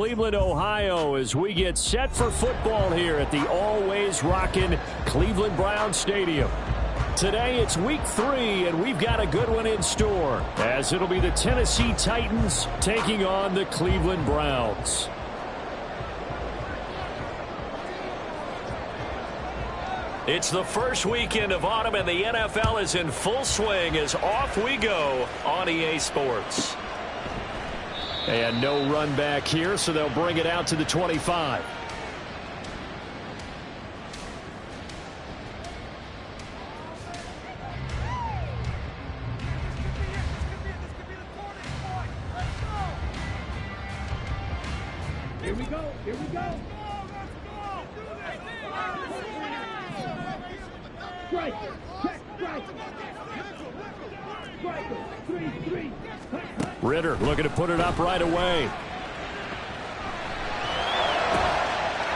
Cleveland, Ohio, as we get set for football here at the always rockin' Cleveland Browns Stadium. Today it's week 3, and we've got a good one in store, as it'll be the Tennessee Titans taking on the Cleveland Browns. It's the first weekend of autumn, and the NFL is in full swing as off we go on EA Sports. And no run back here, so they'll bring it out to the 25. Here we go. Here we go. Striker. Check. Striker. Striker. 3-3. Ridder looking to put it up right away.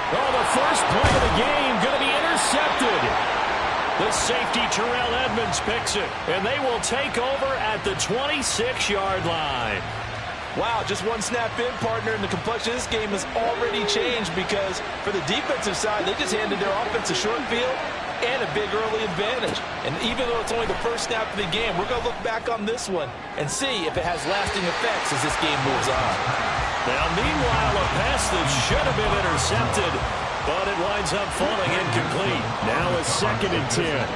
Oh, the first play of the game going to be intercepted. The safety Terrell Edmunds picks it, and they will take over at the 26-yard line. Wow, just one snap in, partner, and the complexion of this game has already changed because for the defensive side, they just handed their offense a short field and a big early advantage. And even though it's only the first snap of the game, we're going to look back on this one and see if it has lasting effects as this game moves on. Now, meanwhile, a pass that should have been intercepted, but it winds up falling incomplete. Now a 2nd and 10.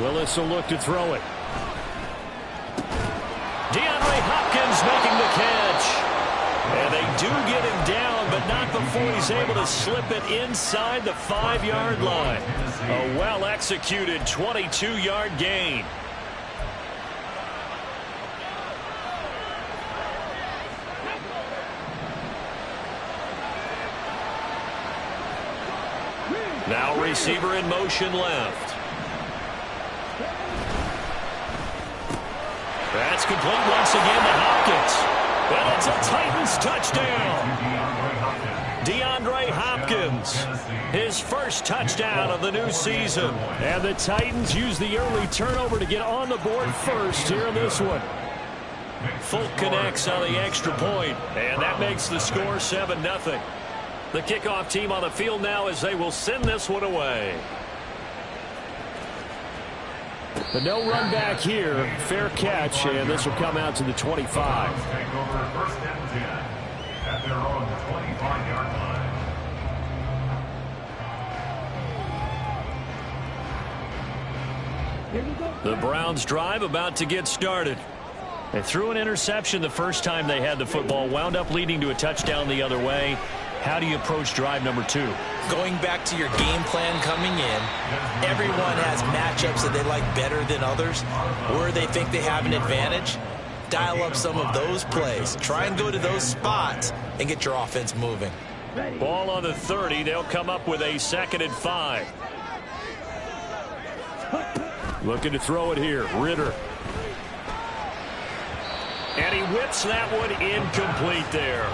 Willis will look to throw it. DeAndre Hopkins making the catch. And they do get him down, but not before he's able to slip it inside the 5-yard line. A well-executed 22-yard gain. Now receiver in motion left. That's complete once again to Hopkins. And it's a Titans touchdown. DeAndre Hopkins, his first touchdown of the new season. And the Titans use the early turnover to get on the board first here in this one. Folk connects on the extra point, and that makes the score 7-0. The kickoff team on the field now as they will send this one away. But no run back here. Fair catch, and this will come out to the 25. Take over 1st and 10 at their own 25-yard line. The Browns drive about to get started. They threw an interception the first time they had the football, wound up leading to a touchdown the other way. How do you approach drive number 2? Going back to your game plan coming in, everyone has matchups that they like better than others, or they think they have an advantage. Dial up some of those plays. Try and go to those spots and get your offense moving. Ball on the 30. They'll come up with a 2nd and 5. Looking to throw it here. Ridder. And he whips that one incomplete there.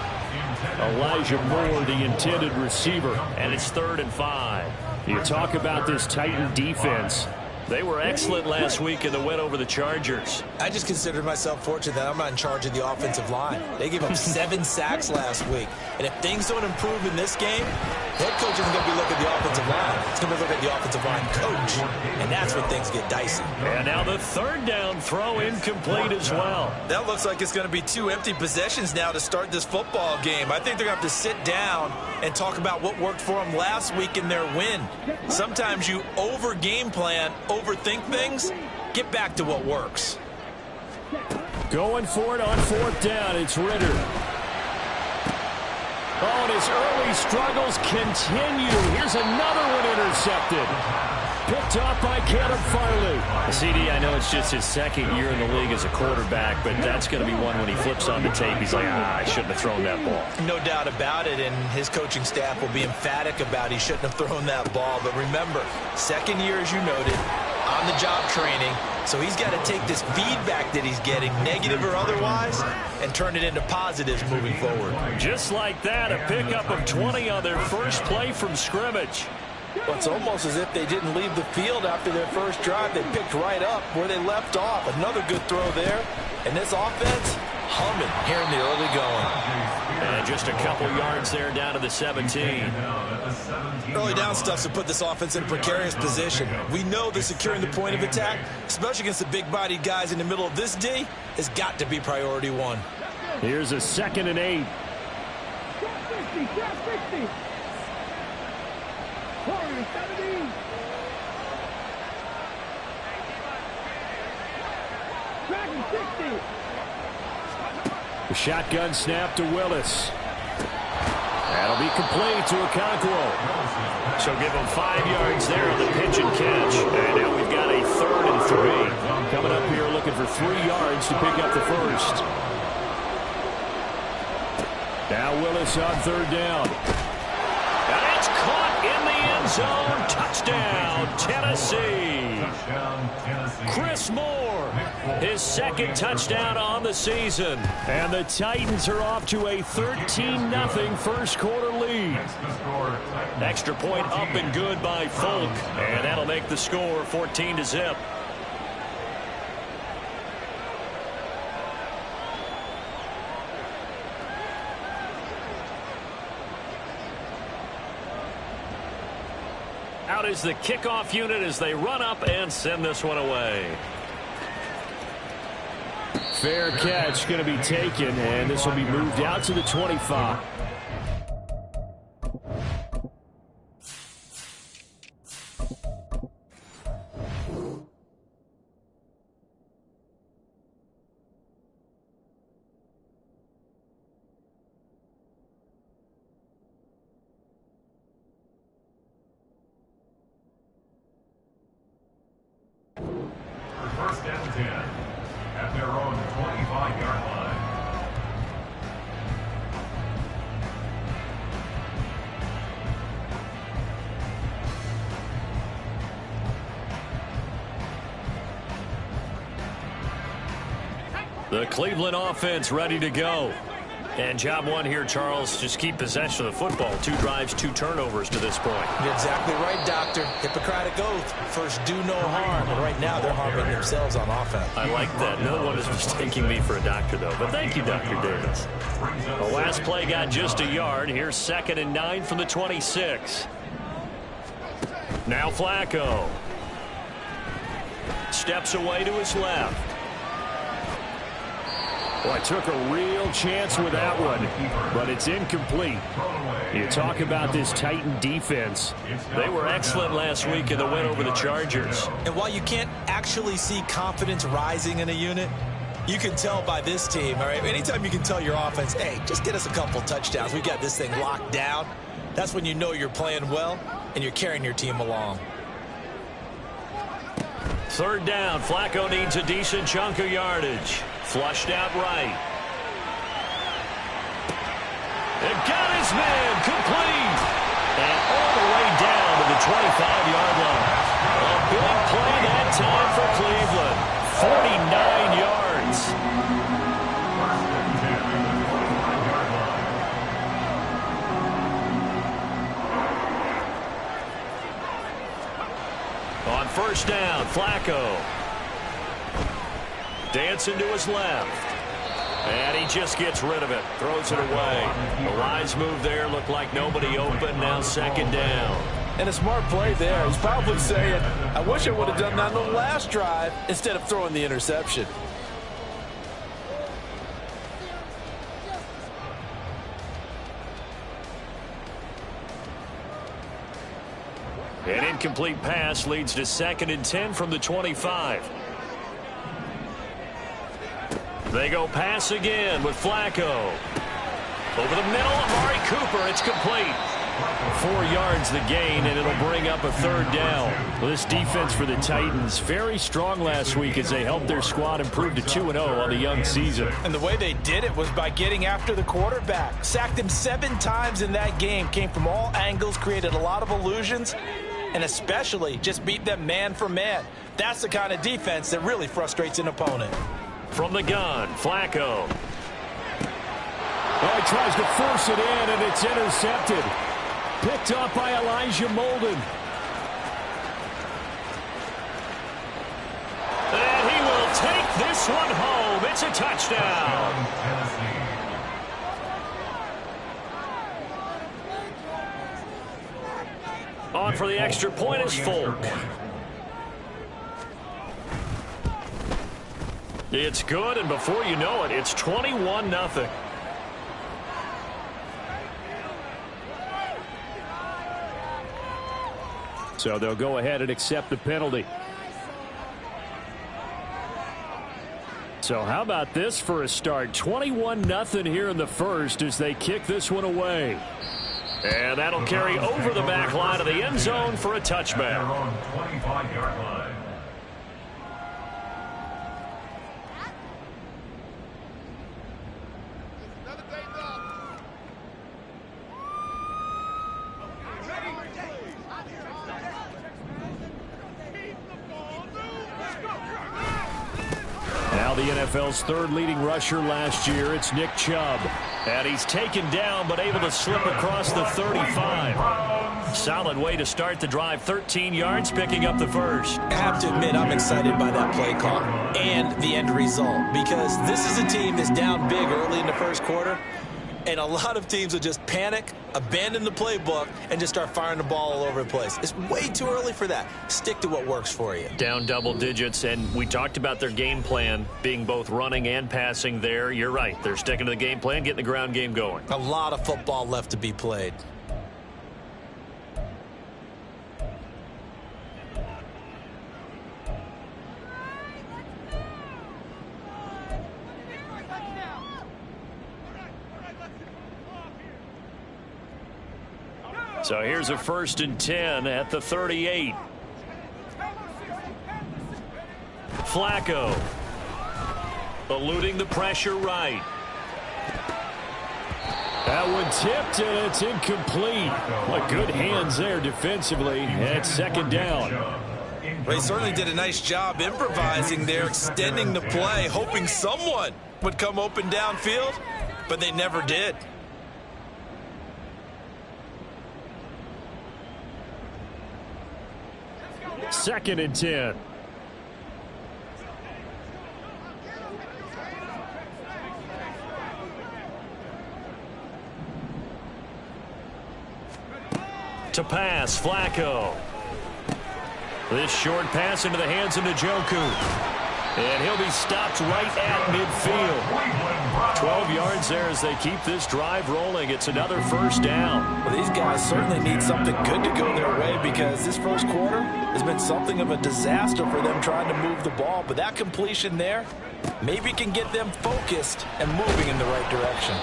Elijah Moore, the intended receiver, and it's 3rd and 5. You talk about this Titan defense. They were excellent last week in the win over the Chargers. I just consider myself fortunate that I'm not in charge of the offensive line. They gave up 7 sacks last week. And if things don't improve in this game, head coach isn't going to be looking at the offensive line. He's going to be looking at the offensive line coach. And that's when things get dicey. And now the 3rd down throw incomplete as well. That looks like it's going to be 2 empty possessions now to start this football game. I think they're going to have to sit down and talk about what worked for them last week in their win. Sometimes you over-game plan, overthink things. Get back to what works. Going for it on 4th down. It's Ridder. Oh, and his early struggles continue. Here's another one intercepted. Picked off by Caleb Farley. CD, I know it's just his 2nd year in the league as a quarterback, but that's going to be one when he flips on the tape. He's like, I shouldn't have thrown that ball. No doubt about it, and his coaching staff will be emphatic about he shouldn't have thrown that ball. But remember, 2nd year, as you noted, on-the-job training. So he's got to take this feedback that he's getting, negative or otherwise, and turn it into positives moving forward. Just like that, a pickup of 20 on their first play from scrimmage. Well, it's almost as if they didn't leave the field after their first drive. They picked right up where they left off. Another good throw there. And this offense, humming here in the early going. And just a couple yards there down to the 17. Early down stuff to put this offense in a precarious position. We know that securing the point of attack, especially against the big-bodied guys in the middle of this D, has got to be priority one. Here's a 2nd and 8. Drop 50, drop 50. Warriors 17. Dragon 60. The shotgun snap to Willis. That'll be complete to Okonkwo. So give him 5 yards there on the pitch and catch. And now we've got a 3rd and 3. Coming up here looking for 3 yards to pick up the first. Now Willis on 3rd down. And it's caught in the end zone. Touchdown, Tennessee. Chris Moore, his 2nd touchdown on the season. And the Titans are off to a 13-0 first quarter lead. Extra point up and good by Folk. And that'll make the score 14-0. Out is the kickoff unit as they run up and send this one away. Fair catch going to be taken, and this will be moved out to the 25. First and 10 at their own 25-yard line. The Cleveland offense ready to go. And job one here, Charles, just keep possession of the football. 2 drives, 2 turnovers to this point. You're exactly right, Doctor. Hippocratic oath. First, do no harm. And right now, they're harming themselves on offense. I like that. No one is mistaking me for a doctor, though. But thank you, Dr. Davis. The last play got just a yard. Here's 2nd and 9 from the 26. Now Flacco. Steps away to his left. Boy, took a real chance with that one, but it's incomplete. You talk about this Titan defense. They were excellent last week in the win over the Chargers. And while you can't actually see confidence rising in a unit, you can tell by this team, all right? Anytime you can tell your offense, hey, just get us a couple touchdowns. We've got this thing locked down. That's when you know you're playing well and you're carrying your team along. 3rd down. Flacco needs a decent chunk of yardage. Flushed out right. It got his man complete. And all the way down to the 25-yard line. A big play that time for Cleveland. 49 yards. On 1st down, Flacco. Dancing to his left. And he just gets rid of it. Throws it away. The wise move there. Looked like nobody open. Now 2nd down. And a smart play there. He's probably saying, I wish I would have done that on the last drive instead of throwing the interception. An incomplete pass leads to 2nd and 10 from the 25. They go pass again with Flacco. Over the middle, Amari Cooper. It's complete. 4 yards the gain, and it'll bring up a 3rd down. Well, this defense for the Titans, very strong last week as they helped their squad improve to 2-0 on the young season. And the way they did it was by getting after the quarterback. Sacked him 7 times in that game. Came from all angles, created a lot of illusions, and especially just beat them man for man. That's the kind of defense that really frustrates an opponent. From the gun, Flacco. Oh, he tries to force it in, and it's intercepted. Picked up by Elijah Molden. this one home. It's a touchdown. On for the extra point is Folk. It's good, and before you know it, it's 21-0. So they'll go ahead and accept the penalty. So how about this for a start? 21-0 here in the first as they kick this one away. And that'll carry over the back line of the end zone for a touchback. 25-yard line. Now the NFL's third leading rusher last year, it's Nick Chubb. And he's taken down but able to slip across the 35. Solid way to start the drive. 13 yards, picking up the first. I have to admit, I'm excited by that play call and the end result, because this is a team that's down big early in the first quarter, and a lot of teams will just panic, abandon the playbook, and just start firing the ball all over the place. It's way too early for that. Stick to what works for you. Down double digits, and we talked about their game plan being both running and passing there. You're right. They're sticking to the game plan, getting the ground game going. A lot of football left to be played. So here's a 1st and 10 at the 38. Flacco eluding the pressure right. That one tipped, and it's incomplete. What good hands there defensively. And it's 2nd down. Well, he certainly did a nice job improvising there, extending the play, hoping someone would come open downfield, but they never did. 2nd and 10. To pass, Flacco. This short pass into the hands of Njoku. And he'll be stopped right at midfield. 12 yards there as they keep this drive rolling. It's another 1st down. Well, these guys certainly need something good to go their way, because this first quarter has been something of a disaster for them trying to move the ball. But that completion there maybe can get them focused and moving in the right direction.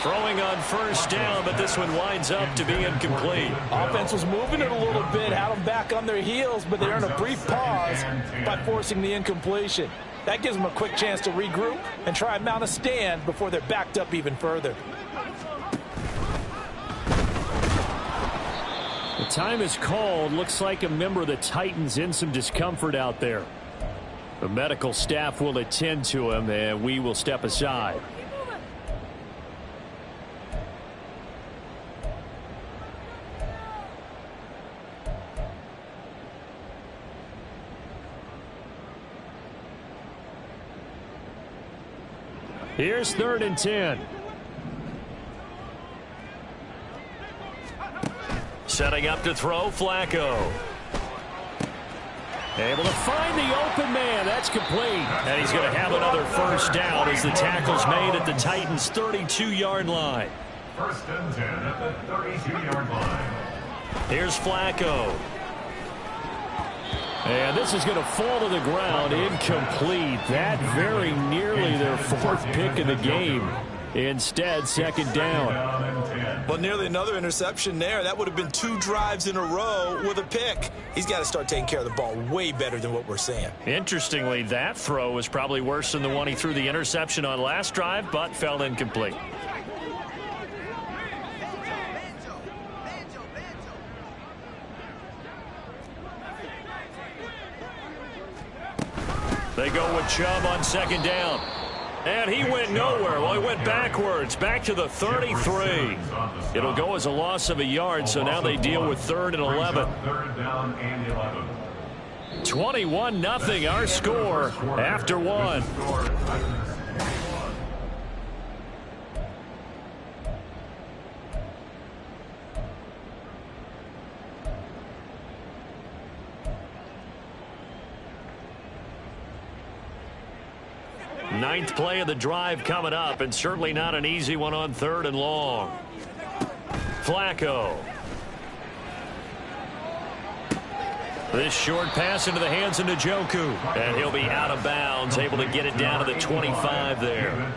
Throwing on 1st down, but this one winds up to be incomplete. Offense was moving it a little bit, had them back on their heels, but they earned a brief pause by forcing the incompletion. That gives them a quick chance to regroup and try and mount a stand before they're backed up even further. The time is called. Looks like a member of the Titans in some discomfort out there. The medical staff will attend to him, and we will step aside. Here's 3rd and 10. Setting up to throw, Flacco. Able to find the open man. That's complete. And he's going to have another 1st down as the tackle's made at the Titans' 32-yard line. 1st and 10 at the 32-yard line. Here's Flacco. And this is going to fall to the ground, incomplete. That very nearly their 4th pick of the game. Instead, 2nd down. Well, nearly another interception there. That would have been 2 drives in a row with a pick. He's got to start taking care of the ball way better than what we're seeing. Interestingly, that throw was probably worse than the one he threw the interception on last drive, but fell incomplete. They go with Chubb on 2nd down. And he went nowhere. Well, he went backwards, back to the 33. It'll go as a loss of a yard, so now they deal with 3rd and 11. 3rd down and 11. 21-0 our score after one. Ninth play of the drive coming up, and certainly not an easy one on 3rd and long. Flacco. This short pass into the hands of Njoku, and he'll be out of bounds, able to get it down to the 25 there.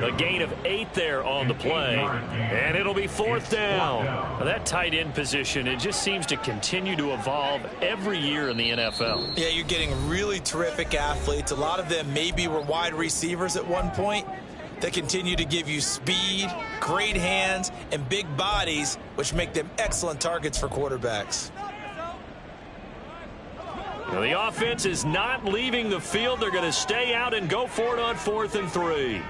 A gain of 8 there on the play, and it'll be 4th down. Now, that tight end position, it just seems to continue to evolve every year in the NFL. Yeah, you're getting really terrific athletes. A lot of them maybe were wide receivers at one point. They continue to give you speed, great hands, and big bodies, which make them excellent targets for quarterbacks. Now the offense is not leaving the field. They're going to stay out and go for it on 4th and 3.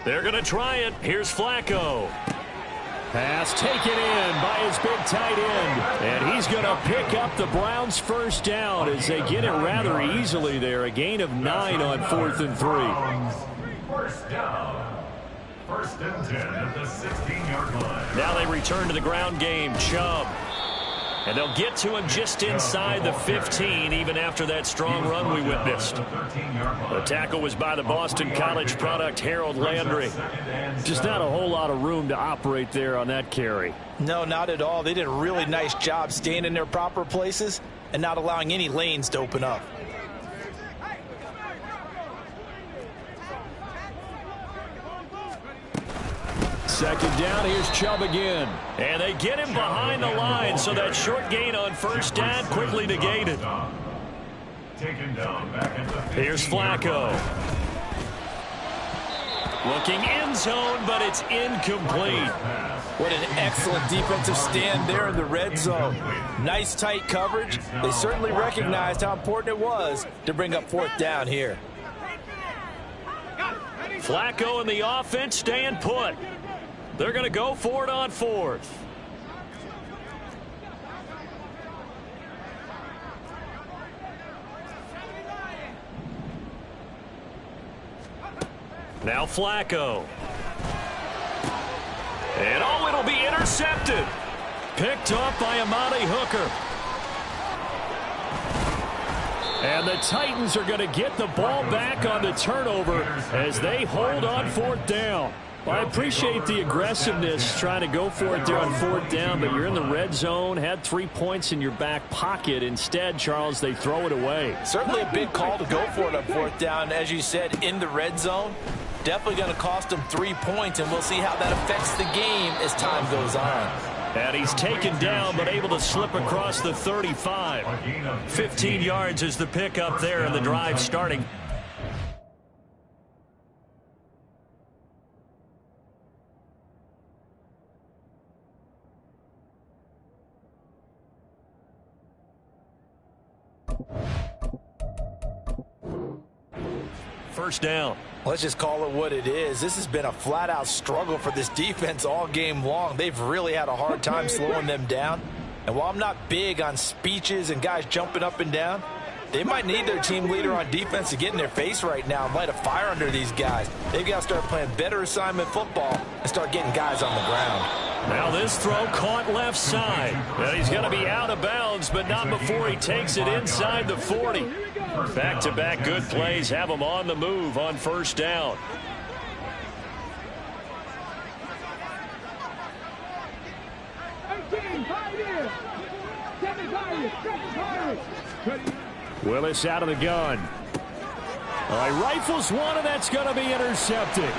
They're going to try it. Here's Flacco. Pass taken in by his big tight end. And he's going to pick up the Browns' first down as they get it rather easily there. A gain of 9 on 4th and 3. First down. 1st and 10 at the 16-yard line. Now they return to the ground game. Chubb. And they'll get to him just inside the 15, even after that strong run we witnessed. The tackle was by the Boston College product, Harold Landry. Just not a whole lot of room to operate there on that carry. No, not at all. They did a really nice job staying in their proper places and not allowing any lanes to open up. Second down, here's Chubb again. And they get him behind the line, so that short gain on 1st down quickly negated. Taken down back at the 15. Here's Flacco. Looking end zone, but it's incomplete. What an excellent defensive stand there in the red zone. Nice tight coverage. They certainly recognized how important it was to bring up 4th down here. Flacco and the offense staying put. They're going to go for it on 4th. Now Flacco. And oh, it'll be intercepted. Picked off by Amani Hooker. And the Titans are going to get the ball back on the turnover as they hold on 4th down. Well, I appreciate the aggressiveness trying to go for it there on 4th down, but you're in the red zone, had 3 points in your back pocket. Instead, Charles, they throw it away. Certainly a big call to go for it on 4th down. As you said, in the red zone, definitely going to cost them 3 points, and we'll see how that affects the game as time goes on. And he's taken down, but able to slip across the 35. 15 yards is the pickup there, and the drive starting. First down. Let's just call it what it is. This has been a flat-out struggle for this defense all game long. They've really had a hard time slowing them down. And while I'm not big on speeches and guys jumping up and down, they might need their team leader on defense to get in their face right now and light a fire under these guys. They've got to start playing better assignment football and start getting guys on the ground. Now this throw caught left side. And he's going to be out of bounds, but not before he takes it inside the 40. Back-to-back good plays have him on the move on 1st down. Willis out of the gun. All right, rifles one, and that's going to be intercepted.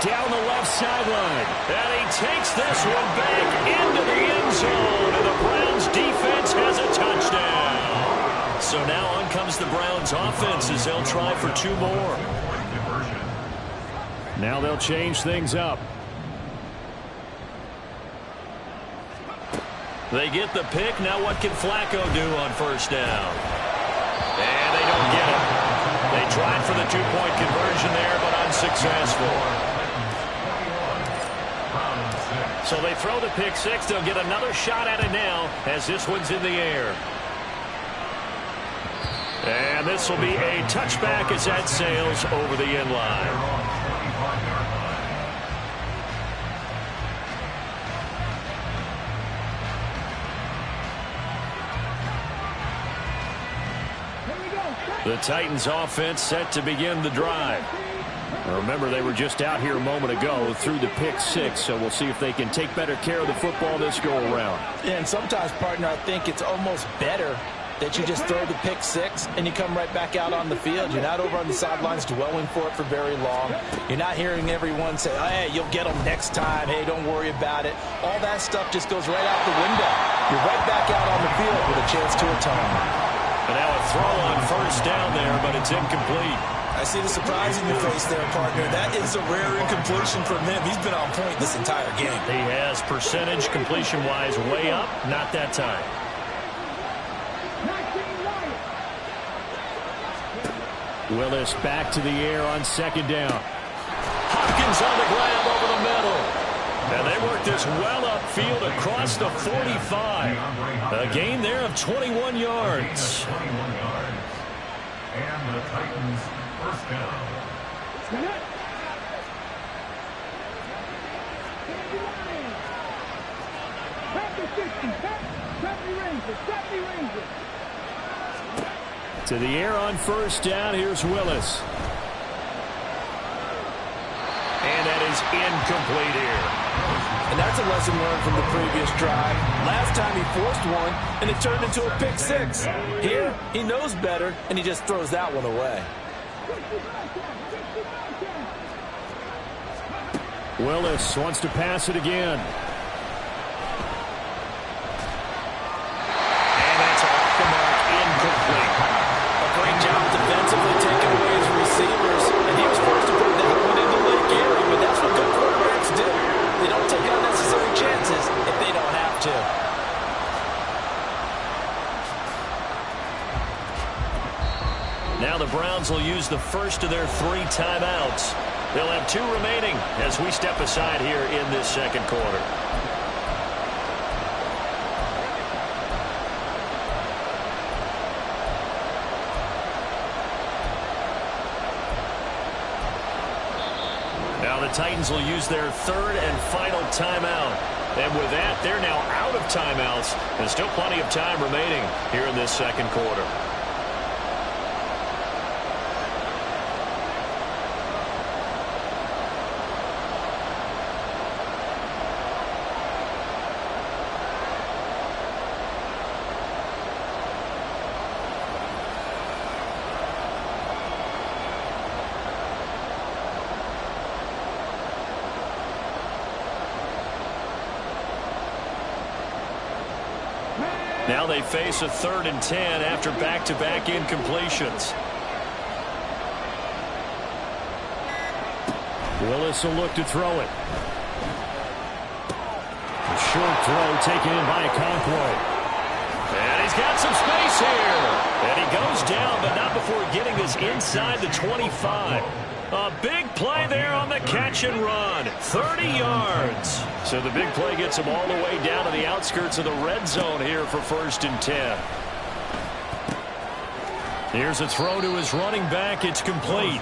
Down the left sideline. And he takes this one back into the end zone. And the Browns defense has a touchdown. So now on comes the Browns offense as they'll try for 2 more. Now they'll change things up. They get the pick. Now what can Flacco do on 1st down? And they don't get it. They tried for the 2-point conversion there, but unsuccessful. So they throw the pick six. They'll get another shot at it now as this one's in the air. And this will be a touchback as that sails over the end line. The Titans offense set to begin the drive. Now remember, they were just out here a moment ago through the pick six, so we'll see if they can take better care of the football this go-around. And sometimes, partner, I think it's almost better that you just throw the pick six and you come right back out on the field. You're not over on the sidelines dwelling for it for very long. You're not hearing everyone say, oh, hey, you'll get them next time. Hey, don't worry about it. All that stuff just goes right out the window. You're right back out on the field with a chance to atone. And now a throw on first down there, but it's incomplete. I see the surprise in your face there, partner. That is a rare incompletion from him. He's been on point this entire game. He has percentage completion-wise way up. Not that time. Willis back to the air on second down. Hopkins on the grab over the middle. And they work this well upfield across the 45. A gain there of 21 yards. And the Titans first down. To the air on first down. Here's Willis. And that is incomplete here. And that's a lesson learned from the previous drive. Last time he forced one, and it turned into a pick six. Here, he knows better, and he just throws that one away. Willis wants to pass it again. And that's off the mark, incomplete. A great job defensively taking away his receivers, and he was forced to put that one into Lake Erie, but that's what good quarterbacks do. They don't take unnecessary chances if they don't have to. Now the Browns will use the first of their 3 timeouts. They'll have 2 remaining as we step aside here in this second quarter. Now the Titans will use their 3rd and final timeout. And with that, they're now out of timeouts. There's still plenty of time remaining here in this second quarter. Now they face a 3rd and 10 after back-to-back incompletions. Willis will look to throw it. A short throw taken in by Okonkwo. And he's got some space here. And he goes down, but not before getting us inside the 25. A big play there on the catch and run. 30 yards. So the big play gets him all the way down to the outskirts of the red zone here for 1st and 10. Here's a throw to his running back. It's complete.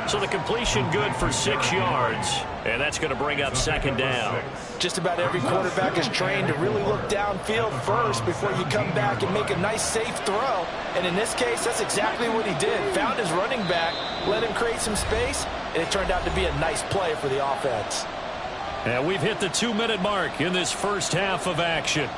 So the completion good for 6 yards. And that's going to bring up 2nd down. Just about every quarterback is trained to really look downfield first before you come back and make a nice, safe throw. And in this case, that's exactly what he did. Found his running back, let him create some space, and it turned out to be a nice play for the offense. And we've hit the 2-minute mark in this first half of action.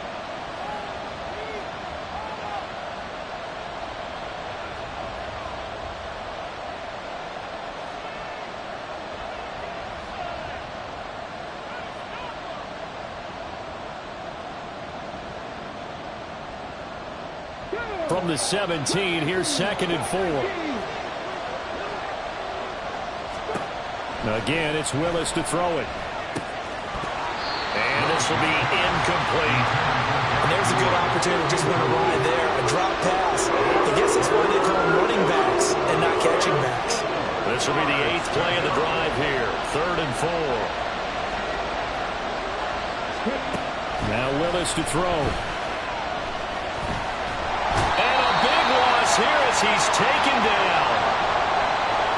From the 17, here's 2nd and 4. Again, it's Willis to throw it. And this will be incomplete. And there's a good opportunity. Just went awry there. A drop pass. I guess that's why they call them running backs and not catching backs. This will be the 8th play of the drive here. 3rd and 4. Now Willis to throw. And a big loss here as he's taken down.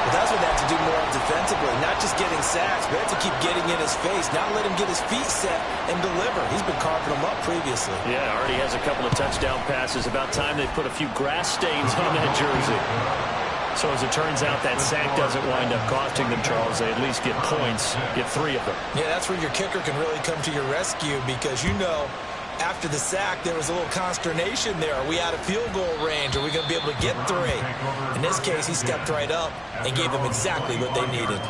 Well, that's what they have to do more of defensively, not just getting sacks, but have to keep getting in his face, not let him get his feet set and deliver. He's been carving them up previously. Yeah, already has a couple of touchdown passes. About time they put a few grass stains on that jersey. So as it turns out, that sack doesn't wind up costing them, Charles. They at least get points, get 3 of them. Yeah, that's where your kicker can really come to your rescue because, you know, after the sack, there was a little consternation there. Are we out of field goal range? Are we going to be able to get 3? In this case, he stepped right up and gave them exactly what they needed.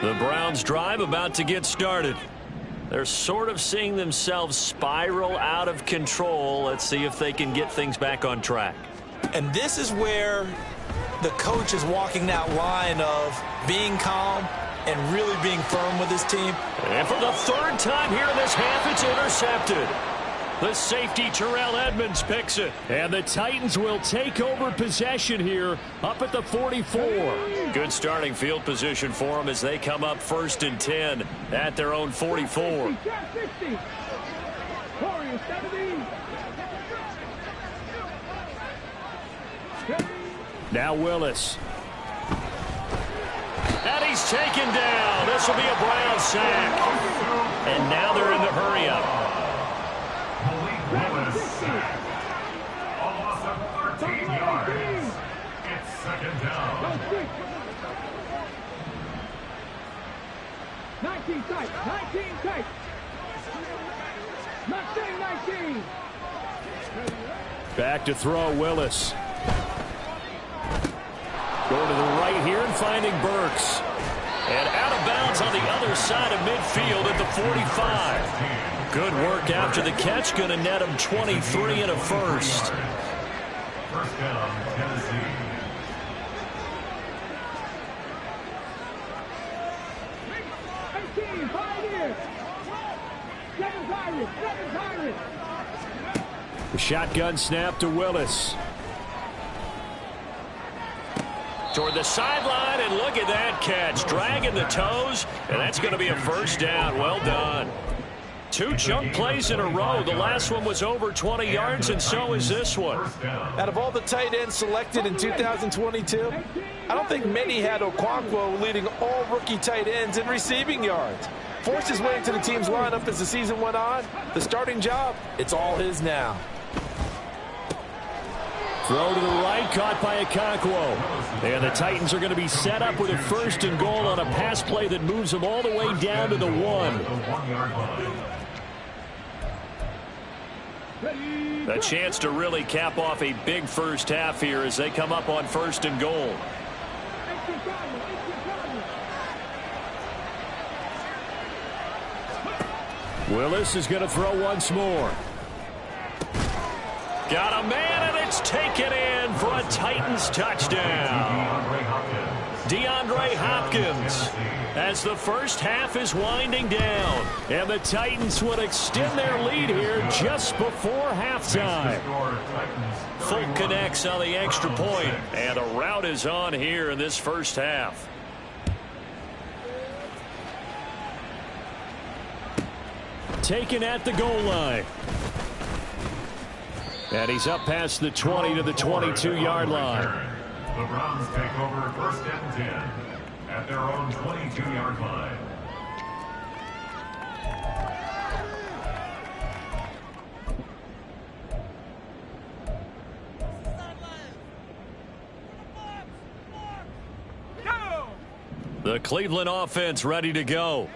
The Browns drive about to get started. They're sort of seeing themselves spiral out of control. Let's see if they can get things back on track. And this is where the coach is walking that line of being calm and really being firm with his team. And for the 3rd time here in this half, it's intercepted. The safety, Terrell Edmonds, picks it. And the Titans will take over possession here up at the 44. Good starting field position for them as they come up 1st and 10 at their own 44. 60. Warriors 70. Now Willis. And he's taken down. This will be a Brown sack. And now they're in the hurry-up. Willis sack. A loss of 13 yards. It's 2nd down. 19 tight. 19 tight. Mustang 19. Back to throw, Willis. Going to the right here and finding Burks. And out of bounds on the other side of midfield at the 45. Good work after the catch. Going to net him 23 and a first. 1st down, Tennessee. The shotgun snap to Willis. Toward the sideline, and look at that catch. Dragging the toes, and that's going to be a 1st down. Well done. 2 chunk plays in a row. The last one was over 20 yards, and so is this one. Out of all the tight ends selected in 2022, I don't think many had Okonkwo leading all rookie tight ends in receiving yards. Forced his way into the team's lineup as the season went on. The starting job, it's all his now. Throw to the right, caught by Okonkwo. And the Titans are going to be set up with a 1st and goal on a pass play that moves them all the way down to the 1. A chance to really cap off a big first half here as they come up on 1st and goal. Willis is going to throw once more. Got a man, and it's taken in for a Titans touchdown. DeAndre Hopkins as the first half is winding down. And the Titans would extend their lead here just before halftime. Folk connects on the extra point, and a rout is on here in this first half. Taken at the goal line. And he's up past the 20 to the 22-yard line. The Browns take over 1st and 10 at their own 22-yard line. The Cleveland offense ready to go.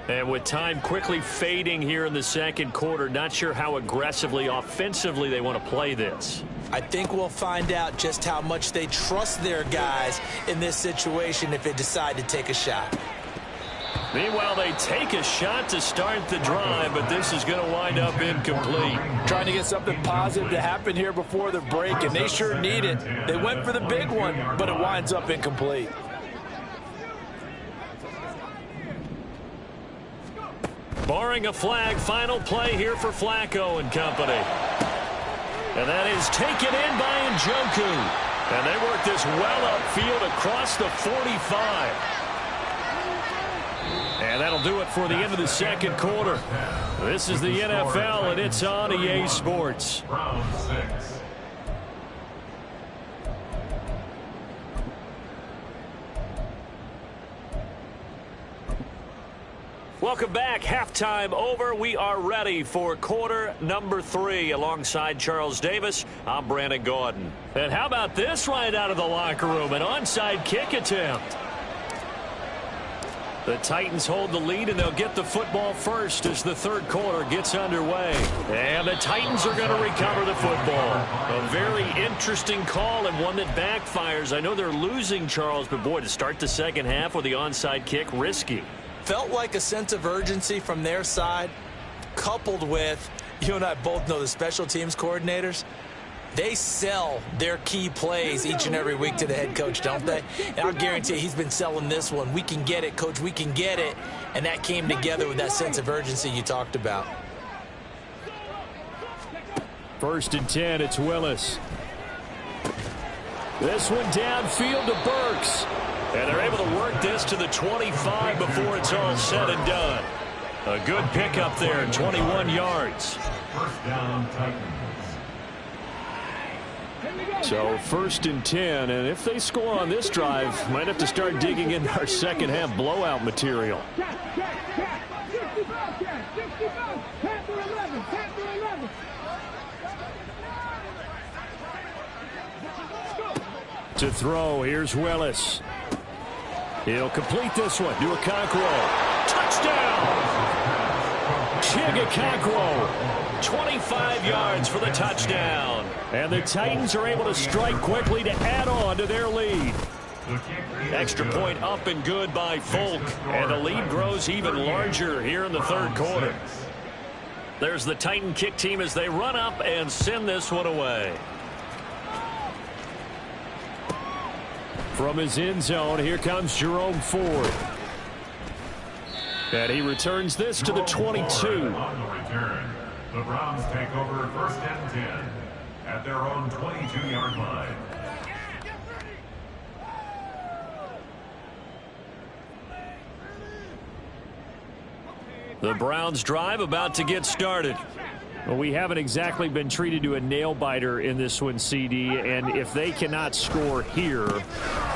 And with time quickly fading here in the 2nd quarter, not sure how aggressively, offensively they want to play this. I think we'll find out just how much they trust their guys in this situation if they decide to take a shot. Meanwhile, they take a shot to start the drive, but this is going to wind up incomplete. Trying to get something positive to happen here before the break, and they sure need it. They went for the big one, but it winds up incomplete. Barring a flag, final play here for Flacco and company. And that is taken in by Njoku. And they work this well upfield across the 45. And And that'll do it for the end of the second quarter. This is the NFL, and it's on EA Sports. Round 6. Welcome back. Halftime over. We are ready for quarter number 3. Alongside Charles Davis, I'm Brandon Gaudin. And how about this right out of the locker room? An onside kick attempt. The Titans hold the lead, and they'll get the football first as the third quarter gets underway. And the Titans are going to recover the football. A very interesting call and one that backfires. I know they're losing, Charles, but boy, to start the second half with the onside kick, risky. Felt like a sense of urgency from their side, coupled with, you and I both know the special teams coordinators, they sell their key plays each and every week to the head coach, don't they? And I'll guarantee you he's been selling this one. We can get it, coach, we can get it. And that came together with that sense of urgency you talked about. 1st and 10, it's Willis. This one downfield to Burks. And they're able to work this to the 25 before it's all said and done. A good pickup there, 21 yards. First down, Titans. So 1st and 10, and if they score on this drive, might have to start digging into our second half blowout material. To throw, here's Willis. He'll complete this one. To Okonkwo. Touchdown! Okonkwo. 25 yards for the touchdown. And the Titans are able to strike quickly to add on to their lead. Extra point up and good by Folk. And the lead grows even larger here in the third quarter. There's the Titan kick team as they run up and send this one away. From his end zone, here comes Jerome Ford. And he returns this to the 22. On the return, the Browns take over 1st and 10 at their own 22-yard line. The Browns drive about to get started. Well, we haven't exactly been treated to a nail-biter in this one, CD, and if they cannot score here,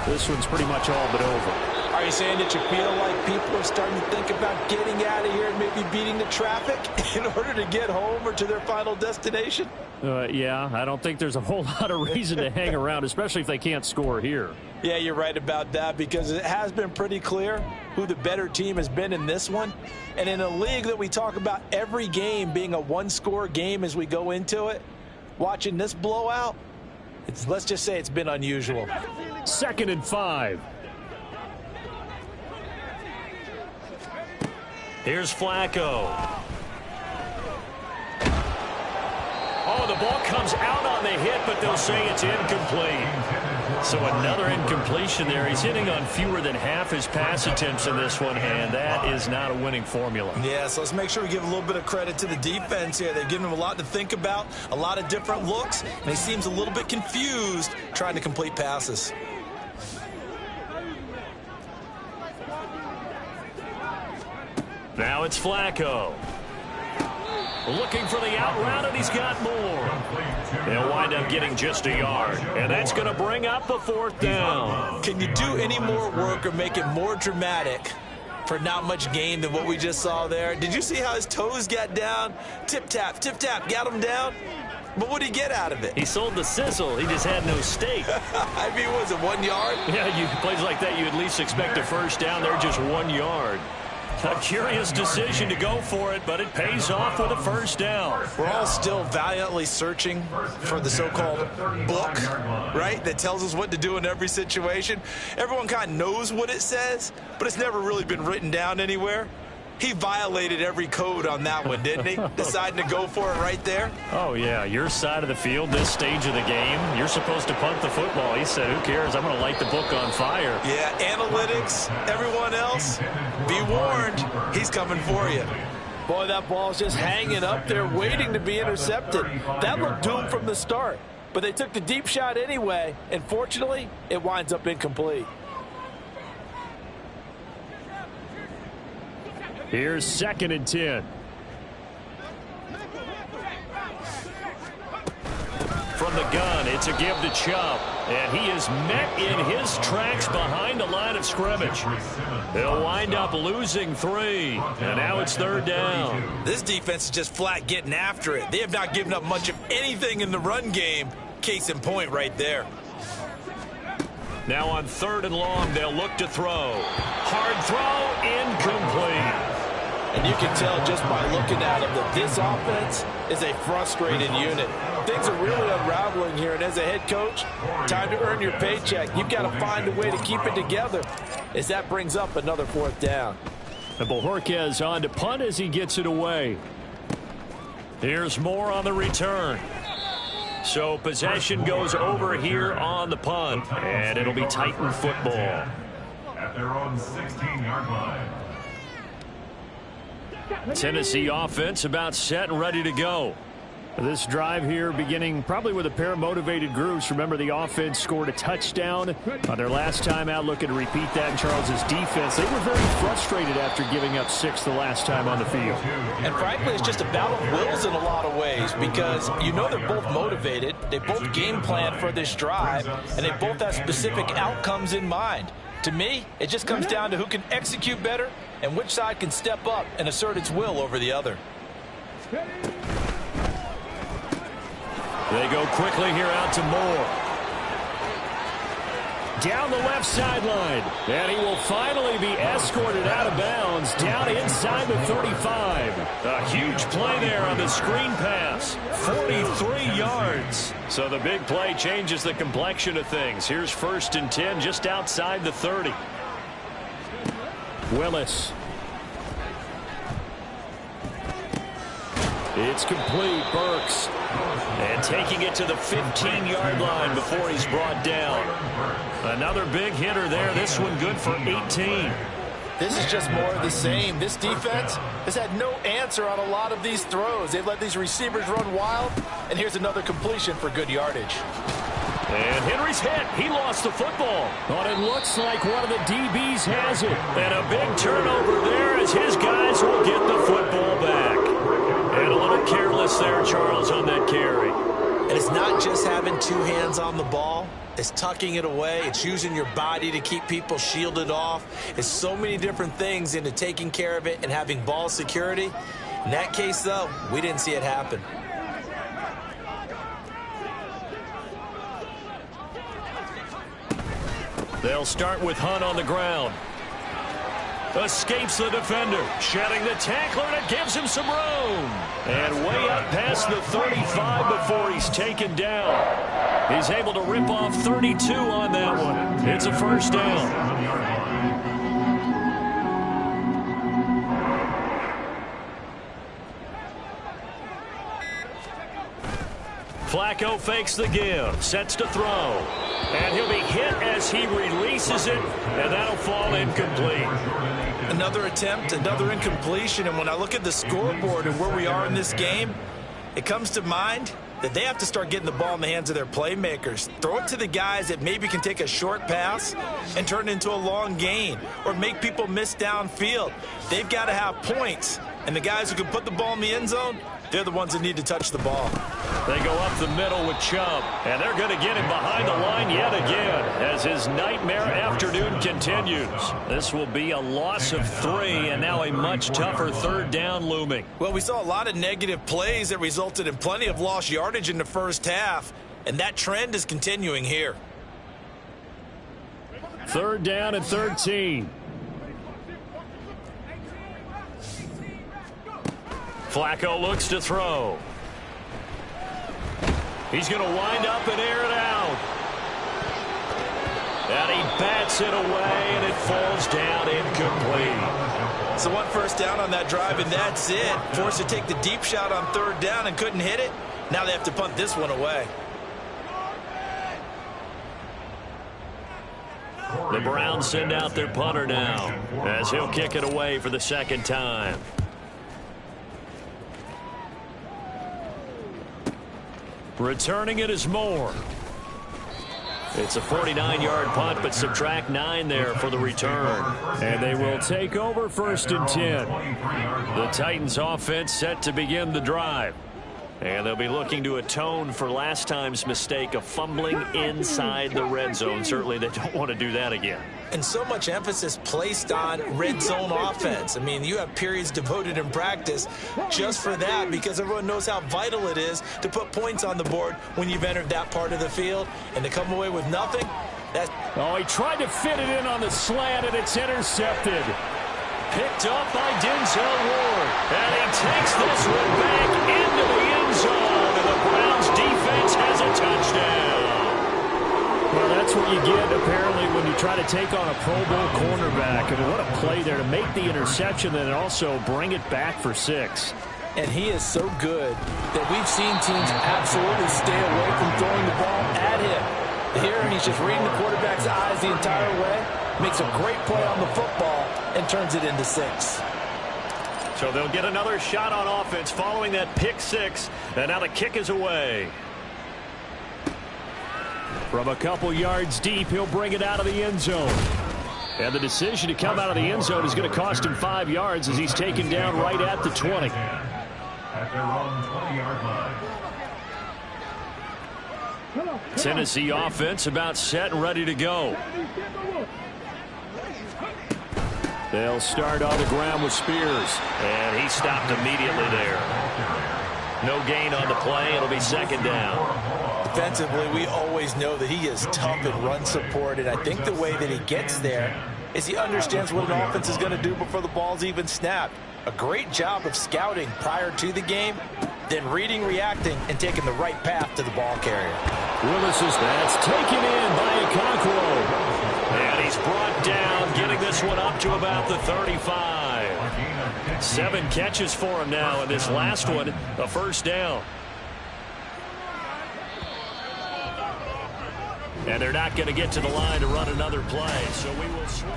this one's pretty much all but over. Are you saying that you feel like people are starting to think about getting out of here and maybe beating the traffic in order to get home or to their final destination? Yeah, I don't think there's a whole lot of reason to hang around, especially if they can't score here. Yeah, you're right about that because it has been pretty clear who the better team has been in this one. And in a league that we talk about every game being a one-score game as we go into it, watching this blowout, let's just say it's been unusual. 2nd and 5. Here's Flacco. Oh, the ball comes out on the hit, but they'll say it's incomplete. So another incompletion there. He's hitting on fewer than half his pass attempts in this one, and that is not a winning formula. Yeah, so let's make sure we give a little bit of credit to the defense here. They've given him a lot to think about, a lot of different looks, and he seems a little bit confused trying to complete passes. Now it's Flacco. Looking for the out route, and he's got more. They'll wind up getting just a yard, and that's going to bring up a 4th down. Can you do any more work or make it more dramatic for not much gain than what we just saw there? Did you see how his toes got down? Tip-tap, got him down. But what did he get out of it? He sold the sizzle. He just had no steak. I mean, was it 1 yard? Yeah, plays like that, you at least expect a first down. They're just 1 yard. A curious decision to go for it, but it pays off with a first down. We're all still valiantly searching for the so-called book, right, that tells us what to do in every situation. Everyone kind of knows what it says, but it's never really been written down anywhere. He violated every code on that one, didn't he? Deciding to go for it right there. Oh, yeah. Your side of the field, this stage of the game, you're supposed to punt the football. He said, who cares? I'm going to light the book on fire. Yeah, analytics, everyone else, be warned. He's coming for you. Boy, that ball's just hanging up there waiting to be intercepted. That looked doomed from the start. But they took the deep shot anyway, and fortunately, it winds up incomplete. Here's 2nd and 10. From the gun, it's a give to Chubb. And he is met in his tracks behind the line of scrimmage. They'll wind up losing 3. And now it's 3rd down. This defense is just flat getting after it. They have not given up much of anything in the run game. Case in point right there. Now on 3rd and long, they'll look to throw. Hard throw, incomplete. And you can tell just by looking at him that this offense is a frustrated unit. Things are really unraveling here, and as a head coach, time to earn your paycheck. You've got to find a way to keep it together as that brings up another 4th down. And Bojorquez on to punt as he gets it away. Here's more on the return. So possession goes over here on the punt, and it'll be Titan football. At their own 16-yard line. Tennessee offense about set and ready to go. This drive here beginning probably with a pair of motivated groups. Remember, the offense scored a touchdown on their last time out. Looking to repeat that in Charles's defense. They were very frustrated after giving up 6 the last time on the field. And frankly, it's just a battle of wills in a lot of ways because you know they're both motivated. They both game plan for this drive, and they both have specific outcomes in mind. To me, it just comes down to who can execute better and which side can step up and assert its will over the other. They go quickly here out to Moore. Down the left sideline. And he will finally be escorted out of bounds down inside the 35. A huge play there on the screen pass. 43 yards. So the big play changes the complexion of things. Here's 1st and 10 just outside the 30. Willis. It's complete. Burks. And taking it to the 15-yard line before he's brought down. Another big hitter there. This one good for 18. This is just more of the same. This defense has had no answer on a lot of these throws. They've let these receivers run wild, and here's another completion for good yardage. And Henry's hit. He lost the football. But it looks like one of the DBs has it. And a big turnover there as his guys will get the football back. And a little careless there, Charles, on that carry. And it's not just having 2 hands on the ball. It's tucking it away. It's using your body to keep people shielded off. It's so many different things into taking care of it and having ball security. In that case, though, we didn't see it happen. They'll start with Hunt on the ground. Escapes the defender. Shedding the tackler, and it gives him some room. And way up past the 35 before he's taken down. He's able to rip off 32 on that one. It's a 1st down. Flacco fakes the give, sets to throw, and he'll be hit as he releases it, and that'll fall incomplete. Another attempt, another incompletion, and when I look at the scoreboard and where we are in this game, it comes to mind that they have to start getting the ball in the hands of their playmakers. Throw it to the guys that maybe can take a short pass and turn it into a long gain or make people miss downfield. They've got to have points, and the guys who can put the ball in the end zone, they're the ones that need to touch the ball. They go up the middle with Chubb, and they're going to get him behind the line yet again as his nightmare afternoon continues. This will be a loss of 3, and now a much tougher 3rd down looming. Well, we saw a lot of negative plays that resulted in plenty of lost yardage in the first half, and that trend is continuing here. 3rd down and 13. Flacco looks to throw. He's going to wind up and air it out. And he bats it away, and it falls down incomplete. So 1 first down on that drive, and that's it. Forced to take the deep shot on 3rd down and couldn't hit it. Now they have to punt this one away. The Browns send out their punter now as he'll kick it away for the 2nd time. Returning it is Moore. It's a 49-yard punt, but subtract 9 there for the return. And they will take over 1st and 10. The Titans offense set to begin the drive. And they'll be looking to atone for last time's mistake of fumbling inside the red zone. Certainly they don't want to do that again. And so much emphasis placed on red zone offense. I mean, you have periods devoted in practice just for that because everyone knows how vital it is to put points on the board when you've entered that part of the field. And to come away with nothing, that's... Oh, he tried to fit it in on the slant, and it's intercepted. Picked up by Denzel Ward. And he takes this one back into the end zone. And the Browns defense has a touchdown. Well, that's what you get, apparently, when you try to take on a Pro Bowl cornerback. I mean, what a play there to make the interception and also bring it back for 6. And he is so good that we've seen teams absolutely stay away from throwing the ball at him. Here, he's just reading the quarterback's eyes the entire way, makes a great play on the football, and turns it into 6. So they'll get another shot on offense following that pick 6. And now the kick is away. From a couple yards deep, he'll bring it out of the end zone. And the decision to come out of the end zone is going to cost him 5 yards as he's taken down right at the 20. At their own 20-yard line. Tennessee offense about set and ready to go. They'll start on the ground with Spears. And he stopped immediately there. No gain on the play. It'll be 2nd down. Defensively, we always know that he is tough in run support, and I think the way that he gets there is he understands what an offense is going to do before the ball's even snapped. A great job of scouting prior to the game, then reading, reacting, and taking the right path to the ball carrier. Willis is that's taken in by Okonkwo. And he's brought down, getting this one up to about the 35. 7 catches for him now, and this last one, a 1st down. And they're not going to get to the line to run another play, so we will switch.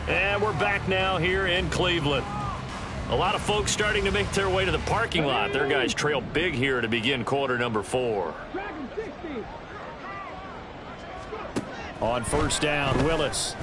And we're back now here in Cleveland. A lot of folks starting to make their way to the parking lot. Their guys trail big here to begin quarter number 4. On 1st down, Willis.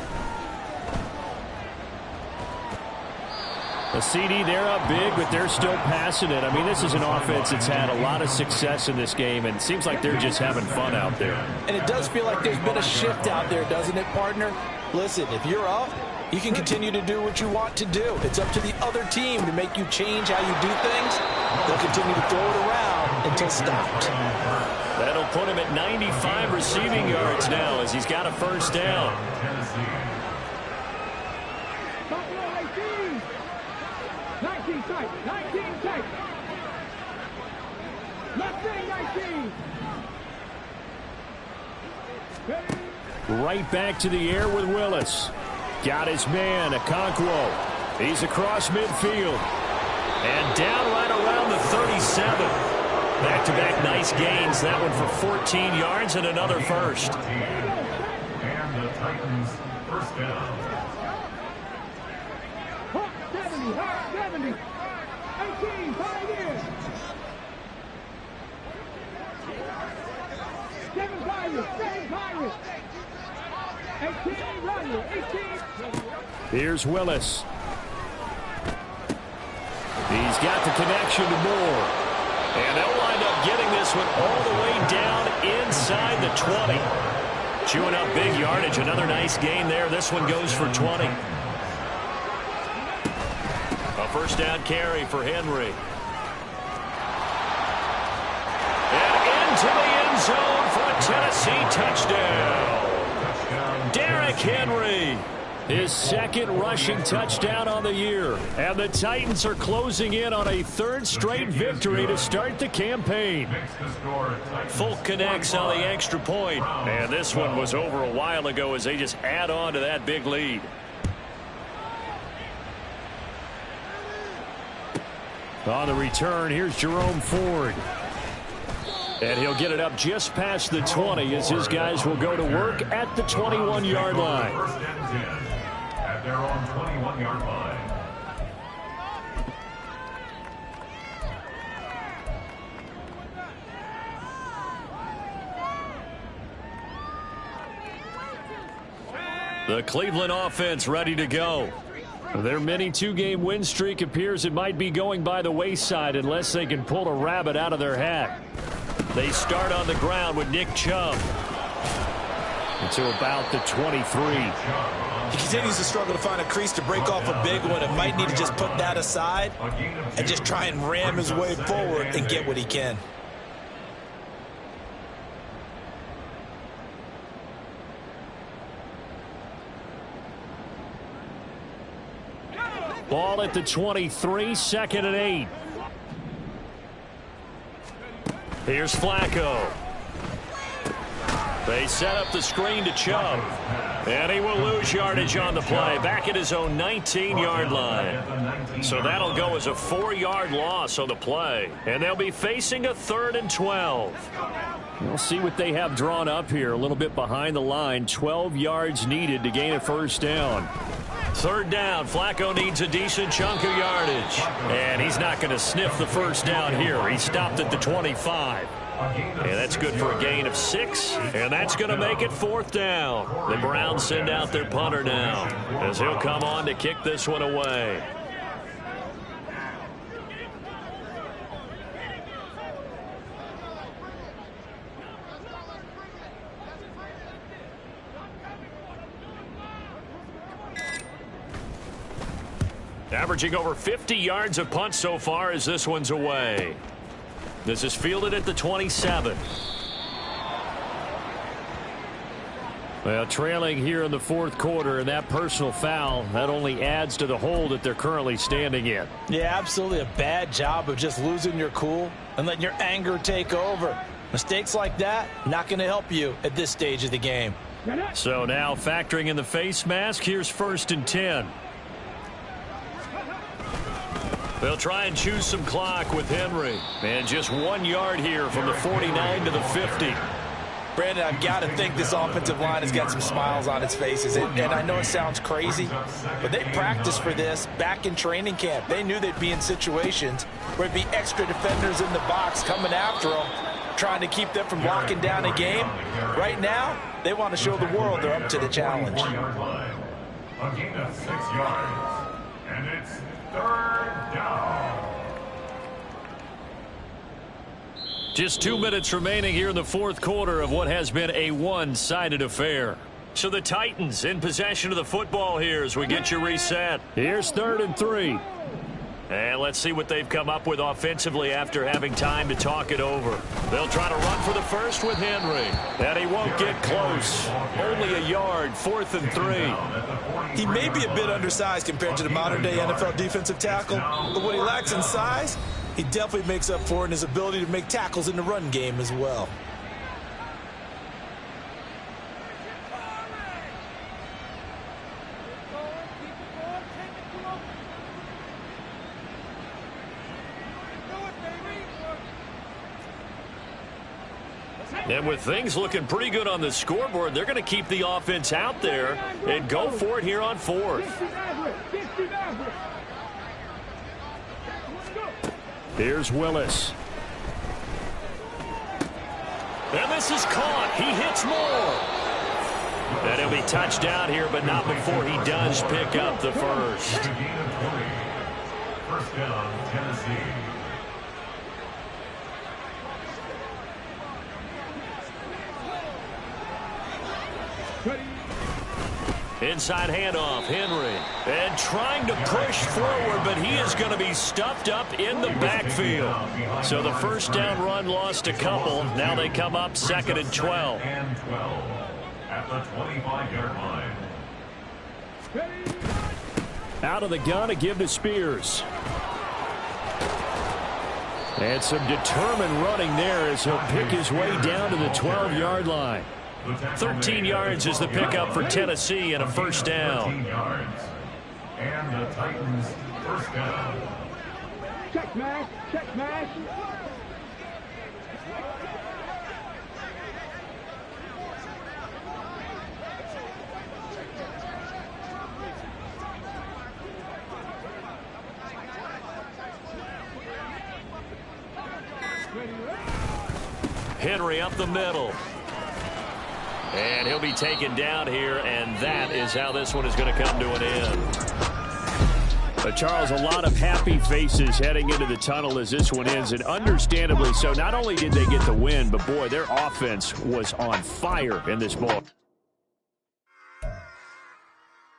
A CD, they're up big, but they're still passing it. I mean, this is an offense that's had a lot of success in this game, and it seems like they're just having fun out there. And it does feel like there's been a shift out there, doesn't it, partner? Listen, if you're up, you can continue to do what you want to do. It's up to the other team to make you change how you do things. They'll continue to throw it around until stopped. That'll put him at 95 receiving yards now as he's got a 1st down. 19 tight. 19 tight. Left wing 19. Right back to the air with Willis. Got his man, Okonkwo. He's across midfield. And down right around the 37. Back-to-back nice gains. That one for 14 yards and another 1st. And the Titans 1st down. 70. 18, Pioneers. 7 Pirates. 18, Runner. 18. Here's Willis. He's got the connection to Moore. And they'll wind up getting this one all the way down inside the 20. Chewing up big yardage. Another nice gain there. This one goes for 20. A 1st down carry for Henry. And into the end zone for a Tennessee touchdown. Derrick Henry. His 2nd rushing touchdown on the year. And the Titans are closing in on a 3rd straight victory to start the campaign. Folk connects on the extra point. And this one was over a while ago as they just add on to that big lead. On the return, here's Jerome Ford. And he'll get it up just past the 20 as his guys will go to work at the 21-yard line. 1st and 10 at their own 21-yard line. The Cleveland offense ready to go. Their mini two-game win streak appears it might be going by the wayside unless they can pull a rabbit out of their hat. They start on the ground with Nick Chubb. To about the 23. He continues to struggle to find a crease to break off a big one and might need to just put that aside and just try and ram his way forward and get what he can. Ball at the 23, 2nd and 8. Here's Flacco. They set up the screen to Chubb. And he will lose yardage on the play. Back at his own 19-yard line. So that'll go as a 4-yard loss on the play. And they'll be facing a 3rd and 12. We'll see what they have drawn up here. A little bit behind the line. 12 yards needed to gain a first down. 3rd down. Flacco needs a decent chunk of yardage. And he's not going to sniff the first down here. He stopped at the 25. And that's good for a gain of 6. And that's going to make it 4th down. The Browns send out their punter now as he'll come on to kick this one away. Averaging over 50 yards of punt so far as this one's away. This is fielded at the 27. Well, trailing here in the 4th quarter, and that personal foul, that only adds to the hole that they're currently standing in. Yeah, absolutely a bad job of just losing your cool and letting your anger take over. Mistakes like that, not going to help you at this stage of the game. So now factoring in the face mask, here's 1st and 10. They'll try and choose some clock with Henry. And just 1 yard here from the 49 to the 50. Brandon, I've got to think this offensive line has got some smiles on its faces. And I know it sounds crazy, but they practiced for this back in training camp. They knew they'd be in situations where it'd be extra defenders in the box coming after them, trying to keep them from locking down a game. Right now, they want to show the world they're up to the challenge. A gain of 6 yards. And it's 3rd down. Just 2 minutes remaining here in the 4th quarter of what has been a one-sided affair. So the Titans in possession of the football here as we get you reset. Here's 3rd and 3. And let's see what they've come up with offensively after having time to talk it over. They'll try to run for the first with Henry. And he won't get close. Only a yard, 4th and 3. He may be a bit undersized compared to the modern-day NFL defensive tackle, but what he lacks in size, he definitely makes up for in his ability to make tackles in the run game as well. And with things looking pretty good on the scoreboard, they're going to keep the offense out there and go for it here on 4th. Here's Willis. And this is caught. He hits more. And he'll be touchdown here, but not before he does pick up the first. First down, Tennessee. Inside handoff, Henry. And trying to push forward, but he is going to be stuffed up in the backfield. So the first down run lost a couple. Now they come up 2nd and 12. And 12 at the 25-yard line. Out of the gun to give to Spears. And some determined running there as he'll pick his way down to the 12-yard line. 13 yards is the pickup for Tennessee and a first down. 13 yards. And the Titans first down. Check, man. Check, man. Henry up the middle. And he'll be taken down here, and that is how this one is going to come to an end. Charles, a lot of happy faces heading into the tunnel as this one ends, and understandably so. Not only did they get the win, but boy, their offense was on fire in this ball.